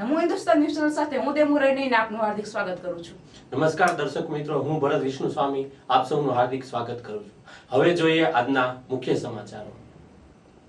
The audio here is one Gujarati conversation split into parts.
હું હિન્દુસ્તાન ન્યૂઝ ચેનલ સાથે હું દેમુરાઈને આપનું હાર્દિક સ્વાગત કરું છું। નમસ્કાર દર્શક મિત્રો, હું ભરત વિષ્ણુ સ્વામી આપ સૌનું હાર્દિક સ્વાગત કરું છું। હવે જોઈએ આજના મુખ્ય સમાચારો।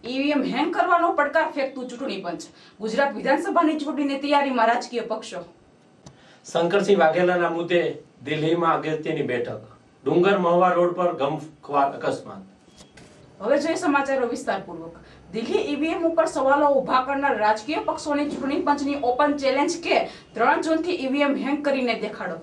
ઈવીએમ હેંગ કરવાનો પડકાર ફેંકતું ચૂંટણી પંચ। ગુજરાત વિધાનસભાની ચૂંટણીની તૈયારીમાં રાજકીય પક્ષો। શંકરસિંહ વાઘેલાના મુદ્દે દિલ્હીમાં અગત્યની બેઠક। ડુંગર મહુવા રોડ પર ગમખ્વાર અકસ્માત। હવે જોઈએ સમાચારો વિસ્તારપૂર્વક। દિલ્હી ઈવીએમ ઉપર સવાલો ઉભા કરનાર રાજકીય પક્ષોની ચૂંટણી પંચની ઓપન ચેલેન્જ કે 3 જૂનથી ઈવીએમ હેંગ કરીને દેખાડો।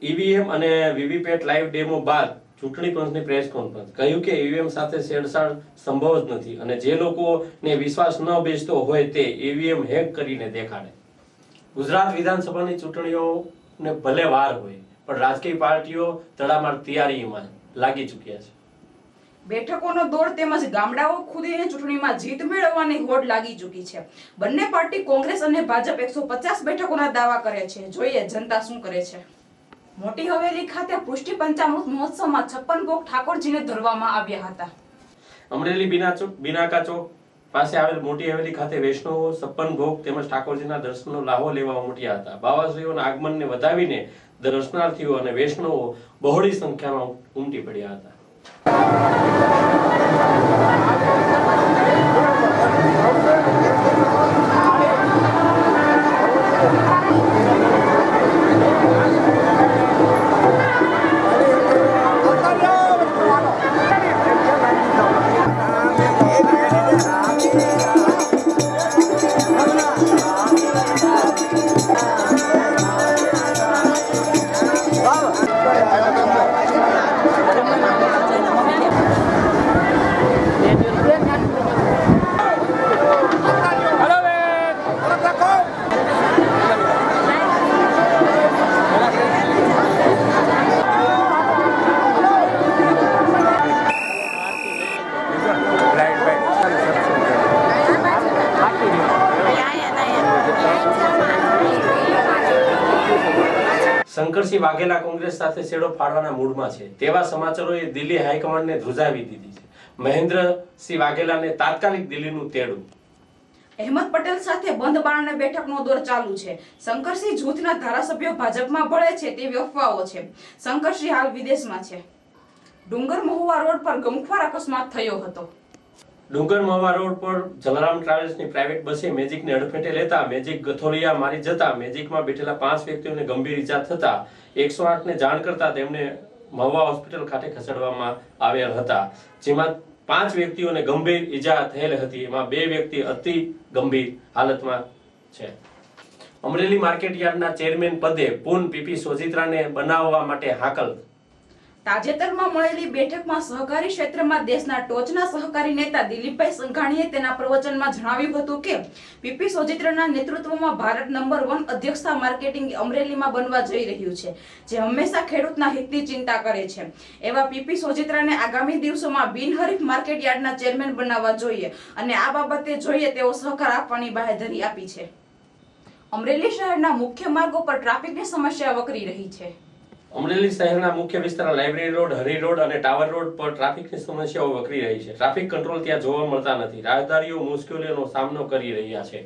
ઈવીએમ અને વીવીપેટ લાઈવ ડેમો બાદ ચૂંટણી પંચની પ્રેસ કોન્ફરન્સ કહ્યું કે ઈવીએમ સાથે છેડછાડ સંભવ જ નથી અને જે લોકોને વિશ્વાસ ન બેસતો હોય તે ઈવીએમ હેક કરીને દેખાડે। ગુજરાત વિધાનસભાની ચૂંટણીઓને ભલે વાર હોય પણ રાજકીય પાર્ટીઓ તડામાર તૈયારીમાં લાગી ચૂક્યા છે। બેઠકોનો દોર તેમજ ગામડાઓ ખુદીને ચૂંટણીમાં જીત મેળવવાની હોડ લાગી ચૂકી છે। બંને પાર્ટી કોંગ્રેસ અને ભાજપ 150 બેઠકોના દાવા કરે છે। જોઈએ જનતા શું કરે છે। મોટી હવેલી ખાતે પુષ્ટિ પંચામૃત મહોત્સવમાં 56 ભોગ ઠાકોરજીને ધરવામાં આવ્યા હતા। અમરેલી બિનાકા ચોક પાસે આવેલ મોટી હવેલી ખાતે વૈષ્ણવો 56 ભોગ તેમજ ઠાકોરજીના દર્શનનો લાહો લેવા ઉમટ્યા હતા। બાવાશ્રીઓના આગમનને વધાવીને દર્શનાર્થીઓ અને વૈષ્ણવો બહોળી સંખ્યામાં ઉમટી પડ્યા હતા। શંકરસિંહ વાઘેલા કોંગ્રેસ સાથે છેડો ફાડવાના મૂડમાં છે તેવા સમાચારોએ દિલ્હી હાઈકમાન્ડને ધ્રુજાવી દીધી છે। મહેન્દ્રસિંહ વાઘેલાને તાત્કાલિક દિલ્હીનું તેડું। અહેમદ પટેલ સાથે બંધ બારણે બેઠકનો દોર ચાલુ છે। શંકરસિંહ જૂથના ધારાસભ્યો ભાજપમાં ભળે છે તેવી અફવાઓ છે। શંકરસિંહ હાલ વિદેશમાં છે। ડુંગર મહુવા રોડ પર ગમખ્વાર અકસ્માત થયો હતો। ડુંગર મહુવા રોડ પર જલારામ ટ્રાવેલ્સની પ્રાઇવેટ બસે મેજિકને અડફેટે લેતા મેજિક ગથોડિયા મારી જતા મેજિકમાં બેઠેલા 5 વ્યક્તિઓને ગંભીર ઈજા થતા 108ને જાણ કરતા તેમને મહુવા હોસ્પિટલ ખાતે ખસેડવામાં આવેલ હતા, જેમાં 5 વ્યક્તિઓને ગંભીર ઈજા થયેલ હતી। એમાં 2 વ્યક્તિ અતિ ગંભીર હાલતમાં છે। અમરેલી માર્કેટ યાર્ડના ચેરમેન પદે પૂન પીપી સોજિત્રાને બનાવવા માટે હાકલ। તાજેતરમાં મળેલી બેઠકમાં સહકારી ક્ષેત્રમાં દેશના ટોચના સહકારી નેતા દિલીપભાઈ સંઘાણીએ તેના પ્રવચનમાં જણાવ્યું હતું કે પીપી સોજિત્રાના નેતૃત્વમાં ભારત નંબર 1 અધ્યક્ષતા માર્કેટિંગ અમરેલીમાં બનવા જઈ રહ્યું છે, જે હંમેશા ખેડૂતના હિતની ચિંતા કરે છે। એવા પીપી સોજિત્રાને આગામી દિવસોમાં બિનહરીફ માર્કેટ યાર્ડના ચેરમેન બનાવવા જોઈએ અને આ બાબતે જોઈએ તેવો સહકાર આપવાની બાહેધરી આપી છે। અમરેલી શહેરના મુખ્ય માર્ગો પર ટ્રાફિકની સમસ્યા વકરી રહી છે। અમરેલી શહેરના મુખ્ય વિસ્તાર લાઇબ્રેરી રોડ, હરી રોડ અને ટાવર રોડ પર ટ્રાફિકની સમસ્યાઓ વકરી રહી છે। ટ્રાફિક કંટ્રોલ ત્યાં જોવા મળતા નથી। રાહદારીઓ મુશ્કેલીઓનો સામનો કરી રહ્યા છે।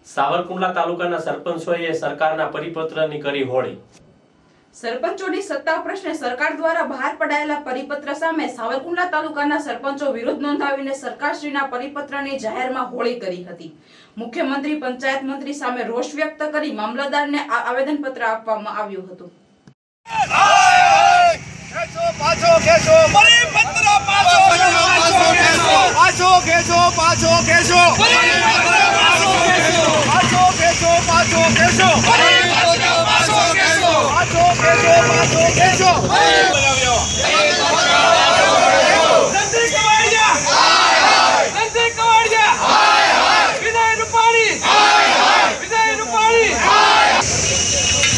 સાવરકુંડલા તાલુકાના સરપંચોએ સરકારના પરિપત્રની કરી હોળી। સરપંચોની સત્તા પ્રશ્ને સરકાર દ્વારા બહાર પડાયેલા પરિપત્ર સામે સાવરકુંડલા તાલુકાના સરપંચો વિરોધ નોંધાવીને સરકારશ્રીના પરિપત્રની જાહેરમાં હોળી કરી હતી। મુખ્યમંત્રી પંચાયત મંત્રી સામે રોષ વ્યક્ત કરી મામલતદારને આવેદનપત્ર આપવામાં આવ્યું હતું। પાછો ખેંચો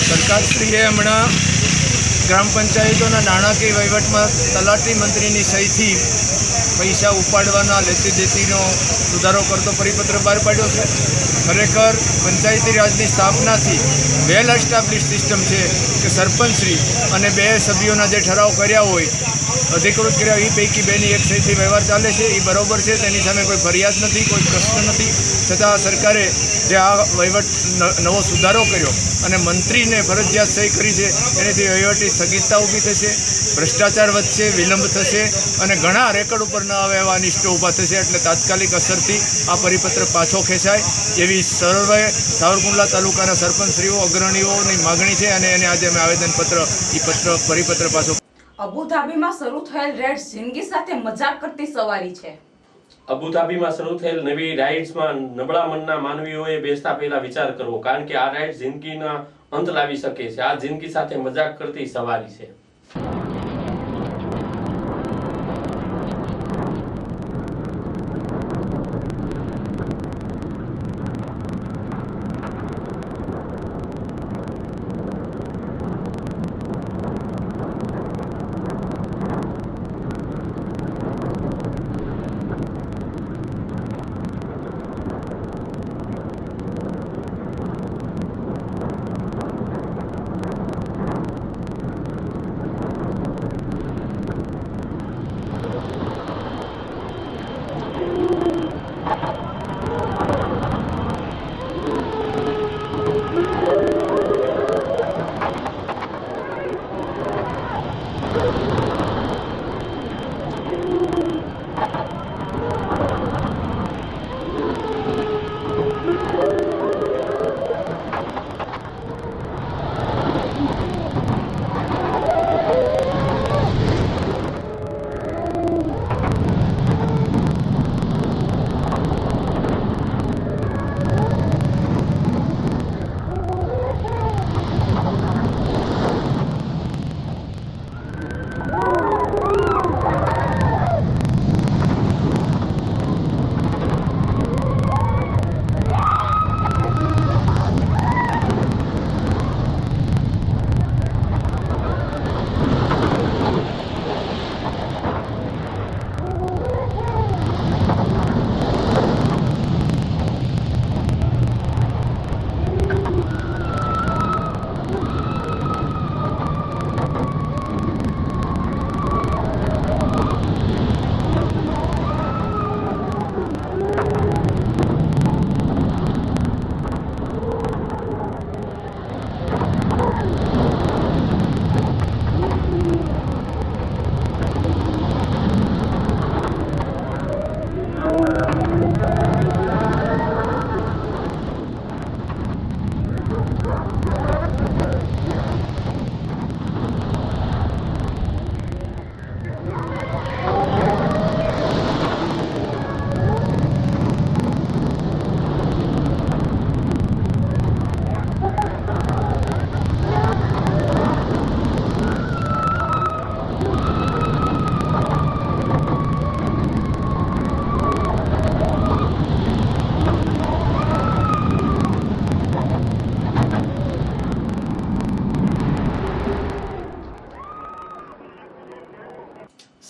સરકારશ્રીએ હમણાં ગ્રામ પંચાયતોના નાણાકીય વહીવટમાં તલાટી મંત્રીની સહીથી પૈસા ઉપાડવાના લેતી દેતીનો સુધારો કરતો પરિપત્ર બહાર પાડ્યો છે. ખરેખર પંચાયતી રાજની સ્થાપનાથી વેલ એસ્ટાબ્લિશ સિસ્ટમ છે કે સરપંચશ્રી અને 2 સભ્યોના જે ઠરાવ કર્યા હોય અધિકૃત કર્યા એ પૈકી 2ની એક સહીથી વ્યવહાર ચાલે છે. એ બરાબર છે, તેની સામે કોઈ ફરિયાદ નથી, કોઈ પ્રશ્ન નથી. છતાં સરકારે જે આ વહીવટ નવો સુધારો કર્યો અને મંત્રીને ફરજિયાત સહી કરી છે એનાથી વહીવટી સ્થગિતતા ઊભી થશે, ભ્રષ્ટાચાર વધશે, વિલંબ થશે અને ઘણા રેકર્ડ ઉપર ન આવે એવા અનિષ્ટો ઊભા થશે. એટલે તાત્કાલિક અસરથી આ પરિપત્ર પાછો ખેંચાય એવી સર્વે સાવરકુંડલા તાલુકાના સરપંચશ્રીઓ અગ્રણીઓની માગણી છે અને એને આજે અમે પરિપત્ર પાછો. અબુધાબીમાં શરૂ થયેલ રાઇડ્સ જિંદગી સાથે મજાક કરતી સવારી છે. અબુધાબીમાં શરૂ થયેલ નવી રાઇડ્સમાં નબળા મનના માનવીઓએ બેસતા પહેલા વિચાર કરવો, કારણ કે આ રાઇડ જિંદગીના અંત લાવી શકે છે. આ જિંદગી સાથે મજાક કરતી સવારી છે.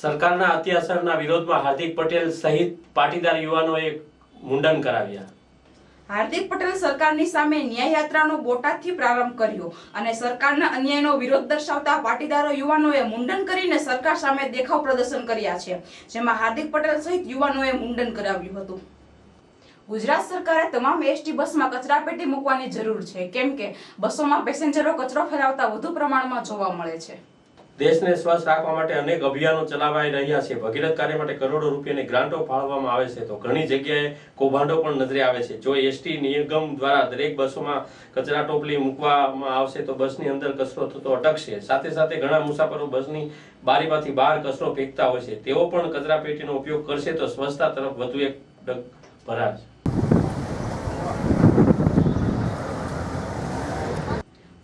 સરકારના અત્યાચારના વિરોધમાં હાર્દિક પટેલ સહિત પાટીદાર યુવાનોએ મુંડન કરાવ્યા. હાર્દિક પટેલ સરકારની સામે ન્યાય યાત્રાનો બોટાદથી પ્રારંભ કર્યો અને સરકારના અન્યાયનો વિરોધ દર્શાવતા પાટીદારો યુવાનોએ મુંડન કરીને સરકાર સામે દેખાવ પ્રદર્શન કર્યા છે, જેમાં હાર્દિક પટેલ સહિત યુવાનોએ મુંડન કરાવ્યું હતું. ગુજરાત સરકારે તમામ એસટી બસમાં કચરાપેટી મૂકવાની જરૂર છે, કેમ કે બસોમાં પેસેન્જરો કચરો ફેલાવતા વધુ પ્રમાણમાં જોવા મળે છે. દેશને સ્વચ્છ રાખવા માટે અનેક અભિયાનો ચલાવાઈ રહ્યા છે. ભગીરથ કાર્ય માટે કરોડો રૂપિયાની ગ્રાન્ટો ફાળવવામાં આવે છે, તો ઘણી જગ્યાએ કૌભાંડો પણ નજરે આવે છે. જો એસટી નિગમ દ્વારા દરેક બસોમાં કચરા ટોપલી મૂકવામાં આવશે તો બસની અંદર કચરો થતો અટકશે. સાથે સાથે ઘણા મુસાફરો બસની બારીમાંથી બહાર કચરો ફેંકતા હોય છે, તેઓ પણ કચરાપેટીનો ઉપયોગ કરશે તો સ્વચ્છતા તરફ વધુ એક ડગ ભરાશે.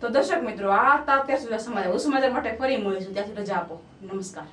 તો દર્શક મિત્રો આ હતા અત્યાર સુધી સમાચાર માટે ફરી મળીશું, ત્યાંથી રજા આપો. નમસ્કાર.